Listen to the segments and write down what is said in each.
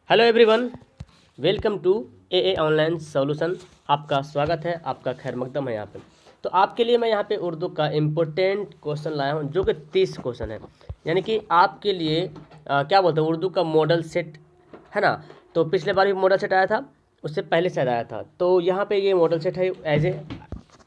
Hello everyone, welcome to A online solution. आपका स्वागत है, आपका खैर मकदम है यहाँ पे। तो आपके लिए मैं यहाँ पे उर्दू का इम्पोर्टेंट क्वेश्चन लाया हूँ जो कि 30 क्वेश्चन है, यानी कि आपके लिए क्या बोलते हैं उर्दू का मॉडल सेट है ना। तो पिछले बार भी मॉडल सेट आया था, उससे पहले शायद आया था। तो यहाँ पे ये मॉडल सेट है, एज ए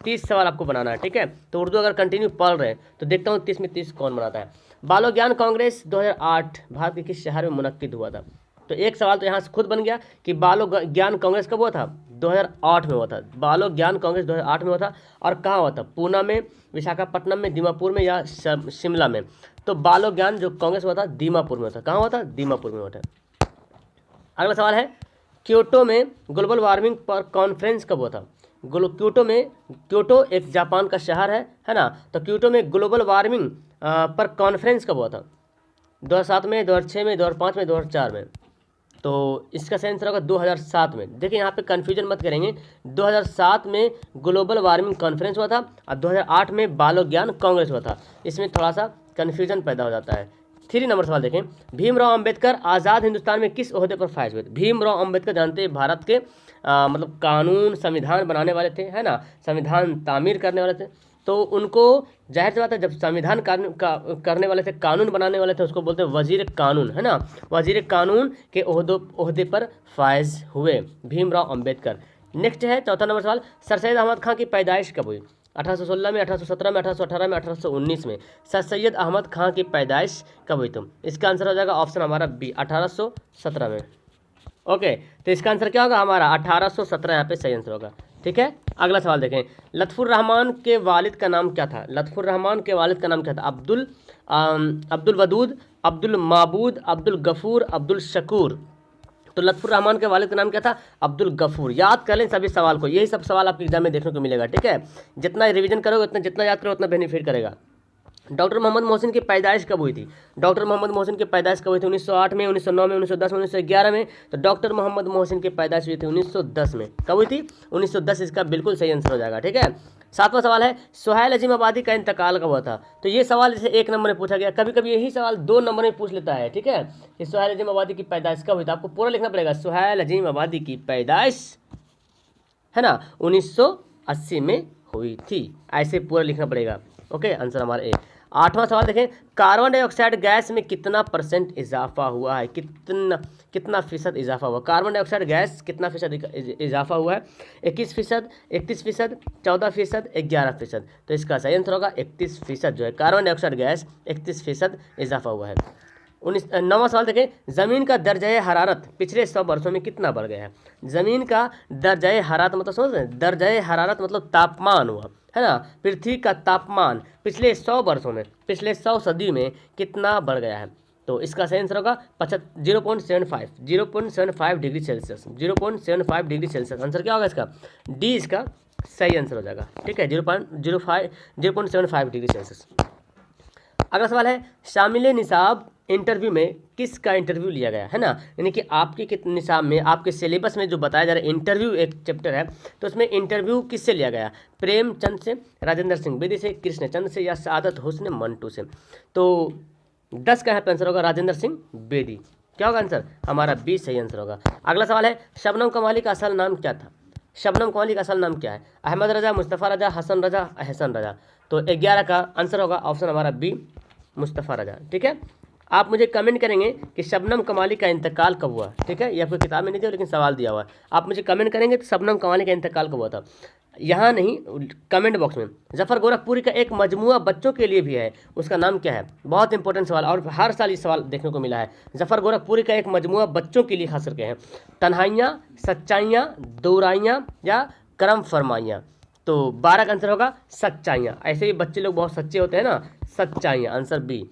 30 सवाल आपको बनाना है, ठीक है। तो उर्दू अगर कंटिन्यू पढ़ रहे हैं तो देखता हूँ 30 में 30 कौन बनाता है। बालो ज्ञान कांग्रेस 2008 भारत के किस शहर में मुनक्किद हुआ था? तो एक सवाल तो यहाँ से खुद बन गया कि बालो ज्ञान कांग्रेस कब हुआ था? 2008 में हुआ था। बालो ज्ञान कांग्रेस 2008 में हुआ था। और कहाँ हुआ था? पूना में, विशाखापट्टनम में, दीमापुर में या शिमला में? तो बालो ज्ञान जो कांग्रेस हुआ था दीमापुर में हुआ था। कहाँ हुआ था? दीमापुर में हुआ था। अगला सवाल है, क्योटो में ग्लोबल वार्मिंग पर कॉन्फ्रेंस कब हुआ था? क्योटो एक जापान का शहर है ना। तो क्योटो में ग्लोबल वार्मिंग पर कॉन्फ्रेंस कब हुआ था? 2007 में, 2006 में, 2005 में, 2004 में? तो इसका सही आंसर होगा 2007 में। देखिए यहाँ पे कन्फ्यूजन मत करेंगे। 2007 में ग्लोबल वार्मिंग कॉन्फ्रेंस हुआ था और 2008 में बालो ज्ञान कांग्रेस हुआ था। इसमें थोड़ा सा कन्फ्यूजन पैदा हो जाता है। 3 नंबर सवाल देखें, भीमराव अंबेडकर आज़ाद हिंदुस्तान में किस ओहदे पर फायज हुए थे? भीमराव अंबेडकर जानते हैं भारत के मतलब कानून संविधान बनाने वाले थे, है ना, संविधान तामीर करने वाले थे। तो उनको जाहिर सी बात है, जब संविधान करने वाले थे, कानून बनाने वाले थे, उसको बोलते हैं वजीर कानून, है ना। वजीर कानून के ओहदे पर फायज हुए भीमराव अंबेडकर। नेक्स्ट है 4था नंबर सवाल, सर सैयद अहमद खान की पैदाइश कब हुई? 1816 में, 1817 में, 1818 में, 1819 में? सर सैयद अहमद खान की पैदाइश कब हुई? तो इसका आंसर हो जाएगा ऑप्शन हमारा बी, 1817 में। ओके, तो इसका आंसर क्या होगा हमारा? 1817 यहाँ पे सही आंसर होगा, ठीक है। अगला सवाल देखें, लतफुर रहमान के वालिद का नाम क्या था? लतफुर रहमान के वालिद का नाम क्या था? अब्दुल वदूद, अब्दुल माबूद, अब्दुल गफूर, अब्दुल शकूर? तो लतफुर रहमान के वालिद का नाम क्या था? अब्दुल गफूर। याद कर लें सभी सवाल को, यही सब सवाल आपके एग्जाम में देखने को मिलेगा, ठीक है। जितना रिवीजन करोगे उतना, जितना याद करोगे उतना बेनिफिट करेगा। डॉक्टर मोहम्मद मोहसिन की पैदाइश कब हुई थी? डॉक्टर मोहम्मद मोहसिन की पैदाइश कब हुई थी? 1908 में, 1909 में, 1910 में, 1911 में? तो डॉक्टर मोहम्मद मोहसिन की पैदाइश हुई थी 1910 में। कब हुई थी? 1910। इसका बिल्कुल सही आंसर हो जाएगा, ठीक है। 7वां सवाल है, सुहैल अजीम आबादी का इंतकाल कब हुआ था? तो ये सवाल जैसे 1 नंबर में पूछा गया, कभी कभी यही सवाल 2 नंबर में पूछ लेता है, ठीक है। कि सुहैल अजीम आबादी की पैदाइश कब हुई थी? आपको पूरा लिखना पड़ेगा, सुहैल अजीम आबादी की पैदाइश, है ना, 1980 में हुई थी। ऐसे पूरा लिखना पड़ेगा। ओके, आंसर हमारा ए। 8वां सवाल देखें, कार्बन डाइऑक्साइड गैस में कितना % इजाफा हुआ है? कितना फीसद इजाफा हुआ? कार्बन डाइऑक्साइड गैस कितना फीसद इजाफा हुआ है? 21%, 31%, 14%, 11%? तो इसका सही आंसर होगा 31% जो है कार्बन डाइऑक्साइड गैस 31% इजाफा हुआ है। 9वां सवाल देखें, ज़मीन का दर्जा हरारत पिछले 100 वर्षों में कितना बढ़ गया है? ज़मीन का दर्जा हरारत मतलब समझ रहे हैं? दर्जा हरारत मतलब तापमान हुआ, है ना। पृथ्वी का तापमान पिछले 100 वर्षों में, पिछले 100 सदी में कितना बढ़ गया है? तो इसका सही आंसर होगा 0.75 degree Celsius, 0.75 degree Celsius. Answer क्या होगा इसका? डी इसका सही आंसर हो जाएगा, ठीक है, 0.75 डिग्री सेल्सियस। अगला सवाल है, शामिल निसाब इंटरव्यू में किसका इंटरव्यू लिया गया है ना, यानी कि आपके निसाब में, आपके सिलेबस में जो बताया जा रहा है, इंटरव्यू एक चैप्टर है, तो उसमें इंटरव्यू किससे लिया गया? प्रेमचंद से, राजेंद्र सिंह बेदी से, कृष्णचंद से या सादत हुस्न मंटू से? तो 10 का यहाँ पे आंसर होगा राजेंद्र सिंह बेदी। क्या होगा आंसर? हमारा बी सही आंसर होगा। अगला सवाल है, शबनम कमाली का असल नाम क्या था? शबनम कमाली का असल नाम क्या है? अहमद रजा, मुस्तफ़ा रजा, हसन रजा, एहसन रजा? तो 11 का आंसर होगा ऑप्शन हमारा बी, मुस्तफ़ा रजा, ठीक है। आप मुझे कमेंट करेंगे कि शबनम कमाली का इंतकाल कब हुआ, ठीक है। ये आपको किताब में नहीं दिया लेकिन सवाल दिया हुआ है। आप मुझे कमेंट करेंगे तो शबनम कमाली का इंतकाल कब हुआ था, यहाँ नहीं, कमेंट बॉक्स में। जफ़र गोरखपुरी का एक मजमुआ बच्चों के लिए भी है, उसका नाम क्या है? बहुत इंपॉर्टेंट सवाल, और हर साल ये सवाल देखने को मिला है। जफ़र गोरखपुरी का एक मजमुआ बच्चों के लिए खास करके है, तन्हाइयाँ, सच्चाइयाँ, दोराइयाँ या करम फरमाइयाँ? तो 12 का आंसर होगा सच्चाइयाँ। ऐसे भी बच्चे लोग बहुत सच्चे होते हैं ना, सच्चाइयाँ, आंसर बी।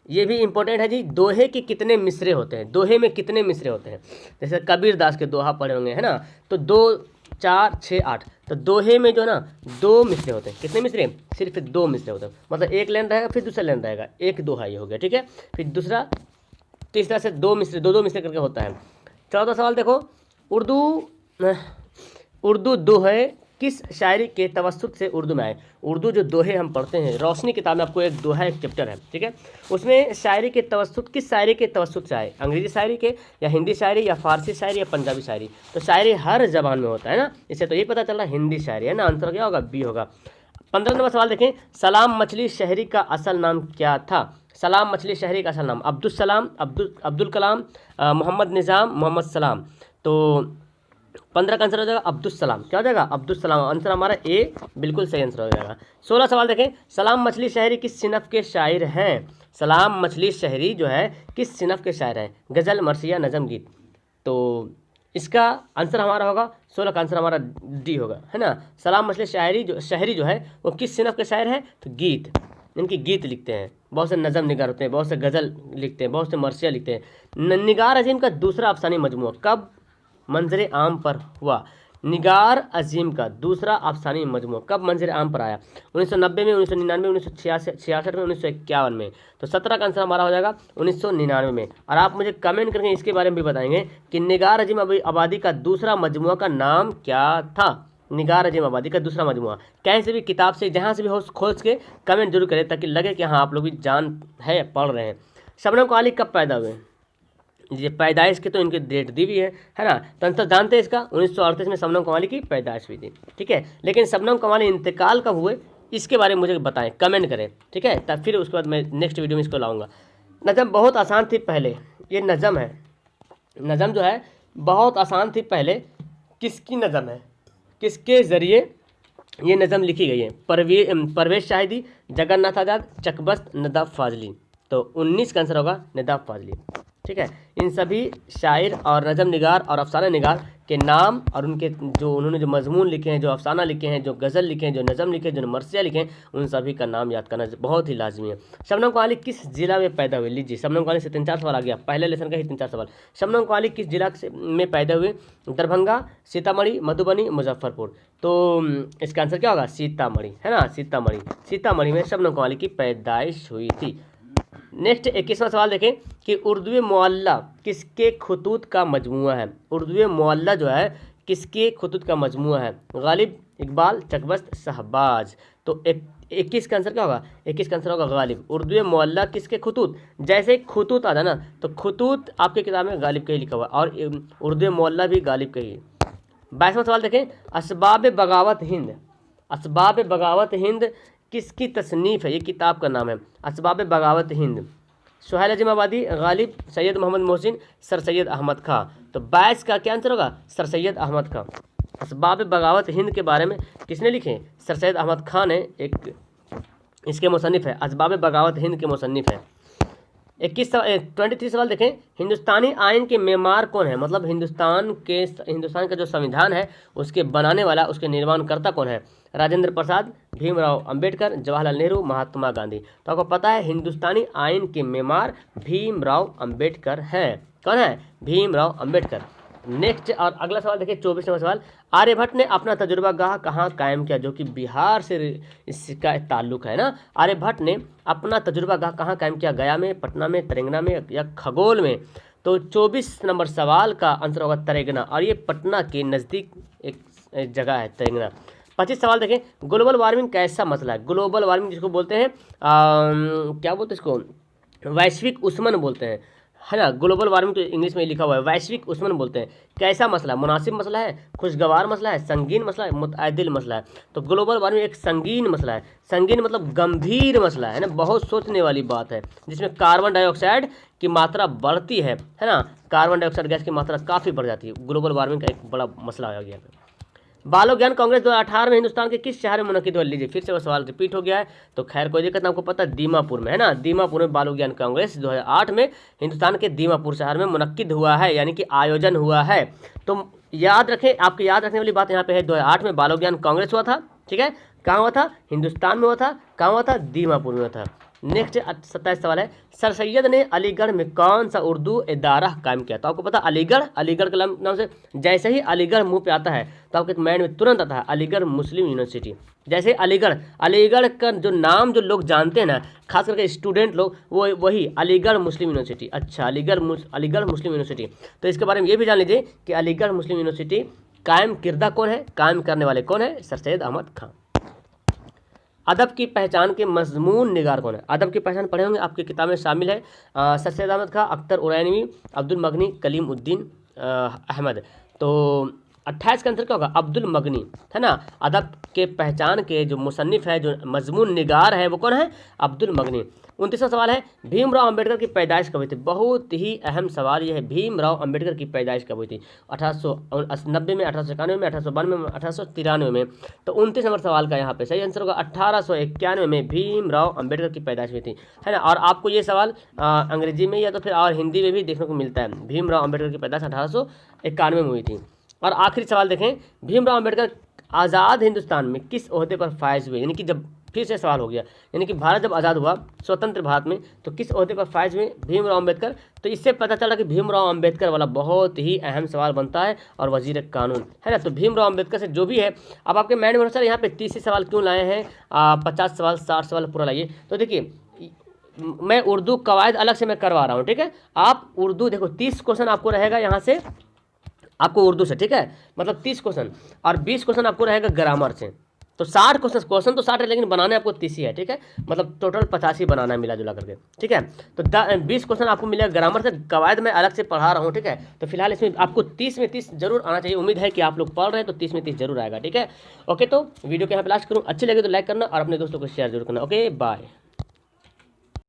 ये भी इंपॉर्टेंट है जी, दोहे के कितने मिसरे होते हैं? दोहे में कितने मिसरे होते हैं? जैसे कबीर दास के दोहा पढ़े होंगे, है ना। तो 2, 4, 6, 8, तो दोहे में जो ना 2 मिसरे होते हैं। कितने मिसरे? सिर्फ 2 मिसरे होते हैं, मतलब एक लाइन रहेगा फिर दूसरा लाइन रहेगा, एक दोहा ये हो गया, ठीक है। फिर दूसरा, तीसरा से 2 मिसरे, 2 मिसरे करके होता है। 14वां सवाल देखो, उर्दू दोहे किस शायरी के तवस्सुत से उर्दू में आए। उर्दू जो दोहे हम पढ़ते हैं, रोशनी किताब में आपको एक दोहा एक चैप्टर है, ठीक है, उसमें शायरी के तवस्सुत किस शायरी के तवस्सुत से आए, अंग्रेजी शायरी के या हिंदी शायरी या फारसी शायरी या पंजाबी शायरी। तो शायरी हर जबान में होता है ना, इससे तो ये पता चल रहा है हिंदी शायरी है ना। आंसर क्या होगा, बी होगा। 15 नंबर सवाल देखें, सलाम मछली शहरी का असल नाम क्या था। सलाम मछली शहरी का असल नाम अब्दुल सलाम, अब्दुल कलाम, मोहम्मद निज़ाम, मोहम्मद सलाम। तो 15 का आंसर हो जाएगा अब्दुल सलाम। क्या हो जाएगा, अब्दुल सलाम। आंसर हमारा ए बिल्कुल सही आंसर हो जाएगा। 16 सवाल देखें, सलाम मछली शहरी किस सिनफ के शायर हैं। सलाम मछली शहरी जो है किस सिनफ के शायर हैं, गज़ल, मरसिया, नज़म, गीत। तो इसका आंसर हमारा होगा 16 का आंसर हमारा डी होगा, है ना। सलाम मछली शहरी जो है वो किस सिनफ के शायर हैं, तो गीत, इनकी गीत लिखते हैं। बहुत से नज़म निगार होते हैं, बहुत से गज़ल लिखते हैं, बहुत से मरसिया लिखते हैं। निगार अजीम का दूसरा अफसानी मजमूआ कब मंजर आम पर हुआ। निगार अजीम का दूसरा अफसानी मजमूआ कब मंजर आम पर आया, 1990 में, 1999 में, 1966 में, 1951 में। तो 17 का आंसर हमारा हो जाएगा 1999 में। और आप मुझे कमेंट करके इसके बारे में भी बताएंगे कि निगार अजीम आबादी का दूसरा मजमूआ का नाम क्या था। निगार अजीम आबादी का दूसरा मजमूआ कहीं से भी, किताब से, जहाँ से भी हो खोज के कमेंट जरूर करें, ताकि लगे कि हाँ आप लोग भी जान है, पढ़ रहे हैं। शबनम काली कब पैदा हुए, ये पैदाइश की तो इनकी डेट दी हुई है ना। तो आंसर जानते हैं इसका, 1938 में शबनम कमाली की पैदाइश हुई थी, ठीक है। लेकिन शबनम कमाली इंतकाल कब हुए, इसके बारे में मुझे बताएं, कमेंट करें, ठीक है। तब फिर उसके बाद मैं नेक्स्ट वीडियो में इसको लाऊंगा। नज़म बहुत आसान थी पहले, ये नज़म है, नज़म जो है बहुत आसान थी पहले, किसकी नज़म है, किसके ज़रिए ये नज़म लिखी गई है। परवेश शाहिदी, जगन्नाथ आज़ाद, चकबस्त, नदाब फाजली। तो 19 का आंसर होगा नदाब फाजली, ठीक है। इन सभी शायर और नज़म निगार और अफसाना निगार के नाम और उनके जो उन्होंने जो मजमून लिखे हैं, जो अफसाना लिखे हैं, जो गज़ल लिखे हैं, जो नज़म लिखे हैं, जो मरसिया लिखे हैं, उन सभी का नाम याद करना बहुत ही लाजमी है। शबनम काली किस जिला में पैदा हुए, लीजिए शबनम काली से 3-4 सवाल आ गया, पहले लेसन का ही 3-4 सवाल। शबनम काली किस जिला में पैदा हुए, दरभंगा, सीतामढ़ी, मधुबनी, मुजफ्फरपुर। तो इसका आंसर क्या होगा, सीतामढ़ी, है ना, सीतामढ़ी में शबनम काली की पैदाइश हुई थी। नेक्स्ट 21वां सवाल देखें कि उर्दू मुअल्ला किसके खुतूत का मजमूआ है। उर्दू मुअल्ला जो है किसके खुतूत का मजमूआ है, गालिब, इकबाल, चकबस्त, शहबाज। तो 21 का आंसर क्या होगा, 21 का आंसर होगा गालिब। उर्दू मुअल्ला किसके खुतूत, जैसे खुतूत आता ना, तो खुतूत आपके किताब में गालिब का ही लिखा हुआ, और उर्दू मुअल्ला भी गालिब का ही। 22वां सवाल देखें, असबाब बगावत हिंद, असबाब बगावत हिंद किसकी तसनीफ़ है, ये किताब का नाम है, असबाब बगावत हिंद। सुहैल अजीम आबादी, गालिब, सैयद मोहम्मद मोहसिन, सर सैयद अहमद खां। तो 22 का क्या आंसर होगा, सर सैयद अहमद खां। असबाब बगावत हिंद के बारे में किसने लिखे, सर सैयद अहमद खां ने एक इसके मुसन्निफ़ है, असबाब बगावत हिंद के मुसन्निफ़ है। 23 सवाल देखें, हिंदुस्तानी आइन के मेमार कौन है, मतलब हिंदुस्तान का जो संविधान है उसके बनाने वाला, उसके निर्माणकर्ता कौन है। राजेंद्र प्रसाद, भीमराव अंबेडकर, जवाहरलाल नेहरू, महात्मा गांधी। तो आपको पता है हिंदुस्तानी आइन के मेमार भीमराव अंबेडकर हैं। कौन है, भीमराव अंबेडकर। नेक्स्ट और अगला सवाल देखिए, 24वां सवाल, आर्यभट्ट ने अपना तजुर्बागाह कहाँ कायम किया, जो कि बिहार से इसका ताल्लुक है ना। आर्यभट्ट ने अपना तजुर्बागाह कहाँ कायम किया, गया में, पटना में, तेलंगाना में या खगोल में। तो 24 नंबर सवाल का आंसर होगा तेलंगाना, और ये पटना के नज़दीक एक जगह है तेलंगाना। 25 सवाल देखें, ग्लोबल वार्मिंग कैसा मसला है। ग्लोबल वार्मिंग जिसको बोलते हैं क्या बोलते हैं इसको, वैश्विक उष्मन बोलते हैं, है ना। ग्लोबल वार्मिंग तो इंग्लिश में लिखा हुआ है, वैश्विक उष्मन बोलते हैं। कैसा मसला, मुनासिब मसला है, खुशगवार मसला है, संगीन मसला है, मुतअद्दिल मसला है। तो ग्लोबल वार्मिंग एक संगीन मसला है, संगीन मतलब गंभीर मसला है ना, बहुत सोचने वाली बात है, जिसमें कार्बन डाइऑक्साइड की मात्रा बढ़ती है ना, कार्बन डाइऑक्साइड गैस की मात्रा काफ़ी बढ़ जाती है। ग्लोबल वार्मिंग का एक बड़ा मसला हो गया है। बालो ज्ञान कांग्रेस 2018 में हिंदुस्तान के किस शहर में मुनक्किद हुआ, लीजिए फिर से वो सवाल रिपीट हो गया है, तो खैर कोई दिक्कत, आपको पता है दीमापुर में, है ना। दीमापुर में बालो ज्ञान कांग्रेस 2008 में हिंदुस्तान के दीमापुर शहर में मुनक्किद हुआ है, यानी कि आयोजन हुआ है। तो याद रखें, आपके याद रखने वाली बात यहाँ पे है, 2008 में बालो ज्ञान कांग्रेस हुआ था, ठीक है। कहाँ हुआ था, हिंदुस्तान में हुआ था, कहाँ हुआ था, दीमापुर में हुआ था। नेक्स्ट 27 सवाल है, सर सैयद ने अलीगढ़ में कौन सा उर्दू इदारा कायम किया। तो आपको पता अलीगढ़ के नाम से जैसे ही अलीगढ़ मुंह पे आता है तो आपके माइंड में तुरंत आता है अलीगढ़ मुस्लिम यूनिवर्सिटी। जैसे अलीगढ़ का जो नाम जो लोग जानते हैं ना, खास करके स्टूडेंट लोग, वो वही अलीगढ़ मुस्लिम यूनिवर्सिटी। अच्छा, अलीगढ़ मुस्लिम यूनिवर्सिटी। तो इसके बारे में ये भी जान लीजिए कि अलीगढ़ मुस्लिम यूनिवर्सिटी कायम किरदा कौन है, कायम करने वाले कौन है, सर सैयद अहमद खान। अदब की पहचान के मजमून निगार कौन है, अदब की पहचान पढ़े होंगे, आपकी किताब में शामिल है सर सैयद अहमद खान, अख्तर उरैनवी, अब्दुल मगनी, कलीम उद्दीन अहमद। तो 28 का आंसर क्या होगा, अब्दुल मगनी, है ना। अदब के पहचान के जो मुसन्निफ है, जो मजमून निगार है, वो कौन है, अब्दुल मगनी। 29वां सवाल है, भीमराव अंबेडकर की पैदाइश कब हुई थी, बहुत ही अहम सवाल ये है, भीमराव अंबेडकर की पैदाइश कब हुई थी, 1890 में, 1891 में, 1892 में, 1893 में। तो 29 नंबर सवाल का यहाँ पे सही आंसर होगा 1891 में भीमराव अंबेडकर की पैदाइश हुई थी, है ना। और आपको ये सवाल अंग्रेजी में या तो फिर और हिंदी में भी देखने को मिलता है, भीमराव अंबेडकर की पैदाइश 1891 में हुई थी। और आखिरी सवाल देखें, भीमराव अंबेडकर आज़ाद हिंदुस्तान में किस ओहदे पर फायज हुए, यानी कि जब फिर से सवाल हो गया, यानी कि भारत जब आज़ाद हुआ स्वतंत्र भारत में, तो किस ओहदे पर फायज हुए भीमराव अंबेडकर। तो इससे पता चला कि भीमराव अंबेडकर वाला बहुत ही अहम सवाल बनता है, और वजीर कानून, है ना। तो भीमराव अंबेडकर से जो भी है, अब आपके माइंड में सर यहाँ पे 30 सवाल क्यों लाए हैं, 50 सवाल 60 सवाल पूरा लाइए। तो देखिए, मैं उर्दू कवायद अलग से मैं करवा रहा हूँ, ठीक है। आप उर्दू देखो, 30 क्वेश्चन आपको रहेगा यहाँ से, आपको उर्दू से, ठीक है, मतलब 30 क्वेश्चन, और 20 क्वेश्चन आपको रहेगा ग्रामर से। तो 60 क्वेश्चन तो 60 है, लेकिन बनाने आपको 30 ही है, ठीक है, मतलब टोटल 85 बनाना है मिला जुला करके, ठीक है। तो 20 क्वेश्चन आपको मिलेगा ग्रामर से, कवायद मैं अलग से पढ़ा रहा हूँ, ठीक है। तो फिलहाल इसमें आपको 30 में 30 जरूर आना चाहिए, उम्मीद है कि आप लोग पढ़ रहे हैं तो 30 में 30 जरूर आएगा, ठीक है। ओके, तो वीडियो के यहाँ पे लास्ट करूँ, अच्छी लगे तो लाइक करना और अपने दोस्तों को शेयर जरूर करना। Okay, bye.